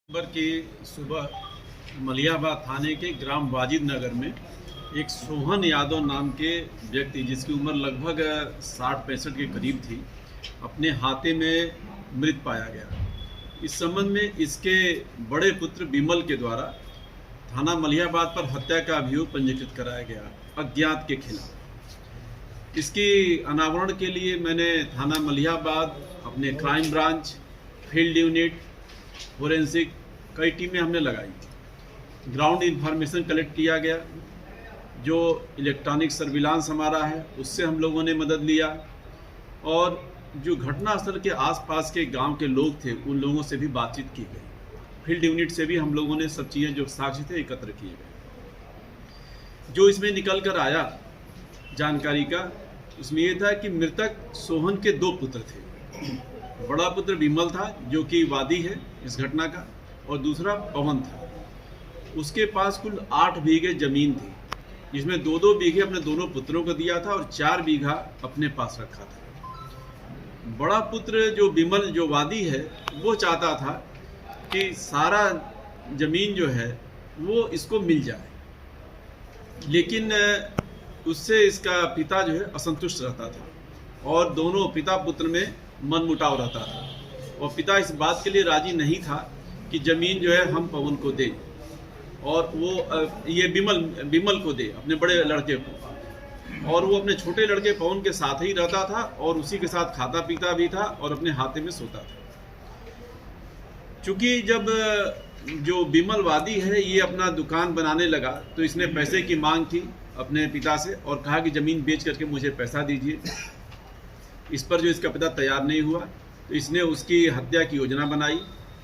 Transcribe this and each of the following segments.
नवंबर की सुबह मलियाबाद थाने के ग्राम वाजिद नगर में एक सोहन यादव नाम के व्यक्ति जिसकी उम्र लगभग 60-65 के करीब थी, अपने हाथे में मृत पाया गया। इस संबंध में इसके बड़े पुत्र विमल के द्वारा थाना मलियाबाद पर हत्या का अभियोग पंजीकृत कराया गया अज्ञात के खिलाफ। इसकी अनावरण के लिए मैंने थाना मलियाबाद, अपने crime branch, field unit, forensic कई टीमें हमने लगाई। ग्राउंड इंफॉर्मेशन कलेक्ट किया गया, जो इलेक्ट्रॉनिक सर्विलांस हमारा है उससे हम लोगों ने मदद लिया, और जो घटनास्थल के आसपास के गांव के लोग थे उन लोगों से भी बातचीत की गई। फील्ड यूनिट से भी हम लोगों ने सब चीज़ें जो साक्ष्य थे एकत्र किए गए। जो इसमें निकल कर आया जानकारी का, उसमें ये था कि मृतक सोहन के 2 पुत्र थे। बड़ा पुत्र विमल था जो कि वादी है इस घटना का, और दूसरा पवन था। उसके पास कुल 8 बीघे जमीन थी, जिसमें 2-2 बीघे अपने दोनों पुत्रों को दिया था और 4 बीघा अपने पास रखा था। बड़ा पुत्र जो विमल, जो वादी है, वो चाहता था कि सारा जमीन जो है वो इसको मिल जाए, लेकिन उससे इसका पिता जो है असंतुष्ट रहता था, और दोनों पिता पुत्र में मनमुटाव रहता था, और पिता इस बात के लिए राजी नहीं था कि जमीन जो है हम पवन को दें, और वो ये विमल को दे, अपने बड़े लड़के को, और वो अपने छोटे लड़के पवन के साथ ही रहता था और उसी के साथ खाता पीता भी था और अपने हाथे में सोता था। चूँकि जब जो विमल वादी है ये अपना दुकान बनाने लगा तो इसने पैसे की मांग की अपने पिता से और कहा कि ज़मीन बेच करके मुझे पैसा दीजिए। इस पर जो इसका पिता तैयार नहीं हुआ तो इसने उसकी हत्या की योजना बनाई,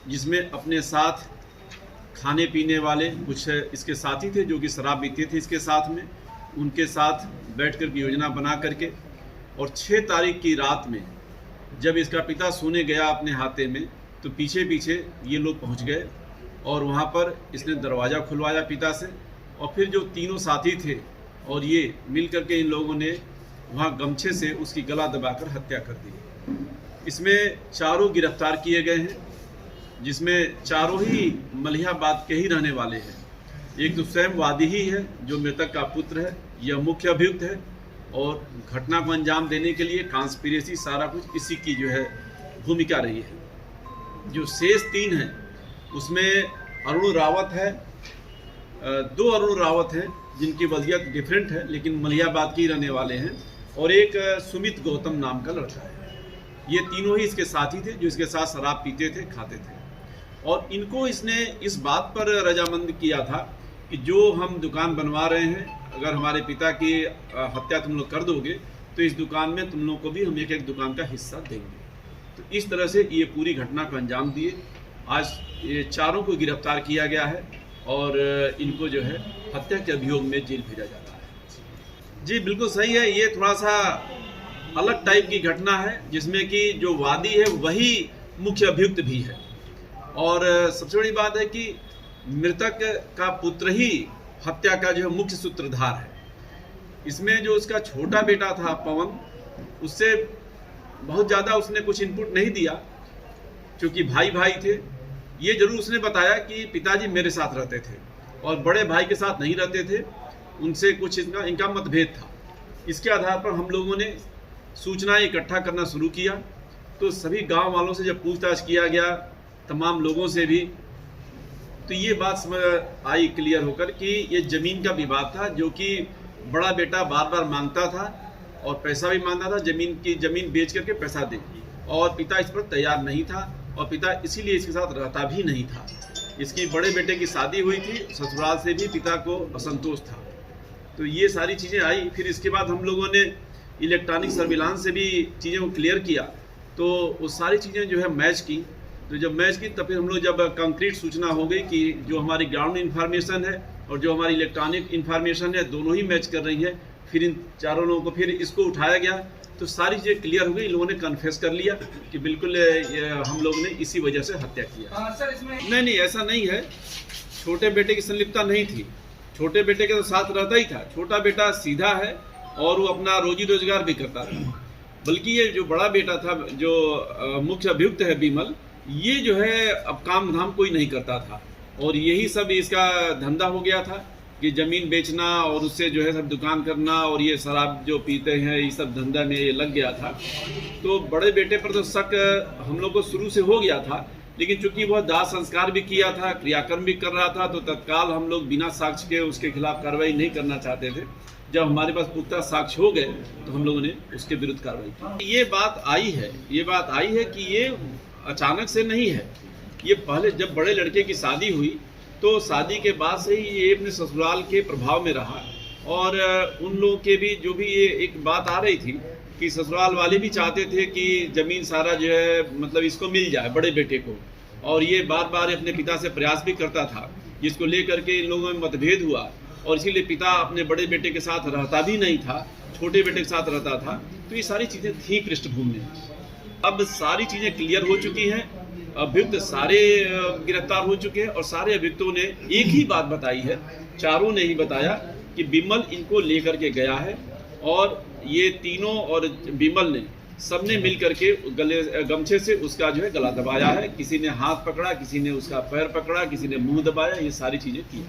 जिसमें अपने साथ खाने पीने वाले कुछ इसके साथी थे जो कि शराब पीते थे इसके साथ में, उनके साथ बैठकर की योजना बना करके, और 6 तारीख की रात में जब इसका पिता सोने गया अपने हाथे में, तो पीछे पीछे ये लोग पहुंच गए और वहां पर इसने दरवाज़ा खुलवाया पिता से, और फिर जो तीनों साथी थे और ये मिल करके इन लोगों ने वहाँ गमछे से उसकी गला दबाकर हत्या कर दी। इसमें 4 गिरफ्तार किए गए हैं, जिसमें 4 ही मलियाबाद के ही रहने वाले हैं। एक तो स्वयं वादी ही है जो मृतक का पुत्र है, यह मुख्य अभियुक्त है, और घटना को अंजाम देने के लिए कॉन्स्पिरेसी सारा कुछ इसी की जो है भूमिका रही है। जो शेष 3 हैं उसमें अरुण रावत है, 2 अरुण रावत हैं जिनकी वज़ियत डिफरेंट है लेकिन मलियाबाद के ही रहने वाले हैं, और एक सुमित गौतम नाम का लड़का है। ये तीनों ही इसके साथी थे जो इसके साथ शराब पीते थे, खाते थे, और इनको इसने इस बात पर रजामंद किया था कि जो हम दुकान बनवा रहे हैं, अगर हमारे पिता की हत्या तुम लोग कर दोगे तो इस दुकान में तुम लोग को भी हम एक दुकान का हिस्सा देंगे। तो इस तरह से ये पूरी घटना को अंजाम दिए। आज ये 4 को गिरफ्तार किया गया है और इनको जो है हत्या के अभियोग में जेल भेजा जाता है। जी बिल्कुल सही है, ये थोड़ा सा अलग टाइप की घटना है जिसमें कि जो वादी है वही मुख्य अभियुक्त भी है, और सबसे बड़ी बात है कि मृतक का पुत्र ही हत्या का जो है मुख्य सूत्रधार है। इसमें जो उसका छोटा बेटा था पवन, उससे बहुत ज़्यादा उसने कुछ इनपुट नहीं दिया, क्योंकि भाई भाई थे। ये जरूर उसने बताया कि पिताजी मेरे साथ रहते थे और बड़े भाई के साथ नहीं रहते थे, उनसे कुछ इनका मतभेद था। इसके आधार पर हम लोगों ने सूचनाएं इकट्ठा करना शुरू किया, तो सभी गांव वालों से जब पूछताछ किया गया, तमाम लोगों से भी, तो ये बात समझ आई क्लियर होकर कि ये ज़मीन का विवाद था, जो कि बड़ा बेटा बार बार मांगता था और पैसा भी मांगता था, ज़मीन बेच करके पैसा दे, और पिता इस पर तैयार नहीं था, और पिता इसीलिए इसके साथ रहता भी नहीं था। इसकी बड़े बेटे की शादी हुई थी, ससुराल से भी पिता को असंतोष था। तो ये सारी चीज़ें आई। फिर इसके बाद हम लोगों ने इलेक्ट्रॉनिक सर्विलांस से भी चीज़ों को क्लियर किया, तो वो सारी चीज़ें जो है मैच की। तो जब मैच की तब फिर हम लोग जब कंक्रीट सूचना हो गई कि जो हमारी ग्राउंड इन्फॉर्मेशन है और जो हमारी इलेक्ट्रॉनिक इन्फॉर्मेशन है दोनों ही मैच कर रही है, फिर इन 4 लोगों को फिर इसको उठाया गया, तो सारी चीज़ें क्लियर हो गई। इन लोगों ने कन्फेस कर लिया कि बिल्कुल हम लोग ने इसी वजह से हत्या किया। सर इसमें नहीं, ऐसा नहीं है। छोटे बेटे की संलिप्तता नहीं थी, छोटे बेटे के तो साथ रहता ही था। छोटा बेटा सीधा है और वो अपना रोजी रोजगार भी करता था, बल्कि ये जो बड़ा बेटा था, जो मुख्य अभियुक्त है विमल, ये जो है अब काम धाम कोई नहीं करता था और यही सब इसका धंधा हो गया था कि ज़मीन बेचना और उससे जो है सब दुकान करना और ये शराब जो पीते हैं ये सब धंधा में ये लग गया था। तो बड़े बेटे पर तो शक हम लोग को शुरू से हो गया था, लेकिन चूंकि वह दाह संस्कार भी किया था, क्रियाकर्म भी कर रहा था, तो तत्काल हम लोग बिना साक्ष्य के उसके खिलाफ कार्रवाई नहीं करना चाहते थे। जब हमारे पास पुख्ता साक्ष्य हो गए तो हम लोगों ने उसके विरुद्ध कार्रवाई की। ये बात आई है कि ये अचानक से नहीं है। ये पहले जब बड़े लड़के की शादी हुई तो शादी के बाद से ही ये अपने ससुराल के प्रभाव में रहा और उन लोगों के भी जो भी ये एक बात आ रही थी कि ससुराल वाले भी चाहते थे कि ज़मीन सारा जो है मतलब इसको मिल जाए बड़े बेटे को, और ये बार बार अपने पिता से प्रयास भी करता था, जिसको लेकर के इन लोगों में मतभेद हुआ और इसीलिए पिता अपने बड़े बेटे के साथ रहता भी नहीं था, छोटे बेटे के साथ रहता था। तो ये सारी चीज़ें थी पृष्ठभूमि में। अब सारी चीज़ें क्लियर हो चुकी हैं, अभियुक्त सारे गिरफ्तार हो चुके हैं और सारे अभियुक्तों ने एक ही बात बताई है, चारों ने ही बताया कि बिमल इनको लेकर के गया है और ये तीनों और बिमल ने सबने मिल करके गले गमछे से उसका जो है गला दबाया है। किसी ने हाथ पकड़ा, किसी ने उसका पैर पकड़ा, किसी ने मुंह दबाया, ये सारी चीज़ें की।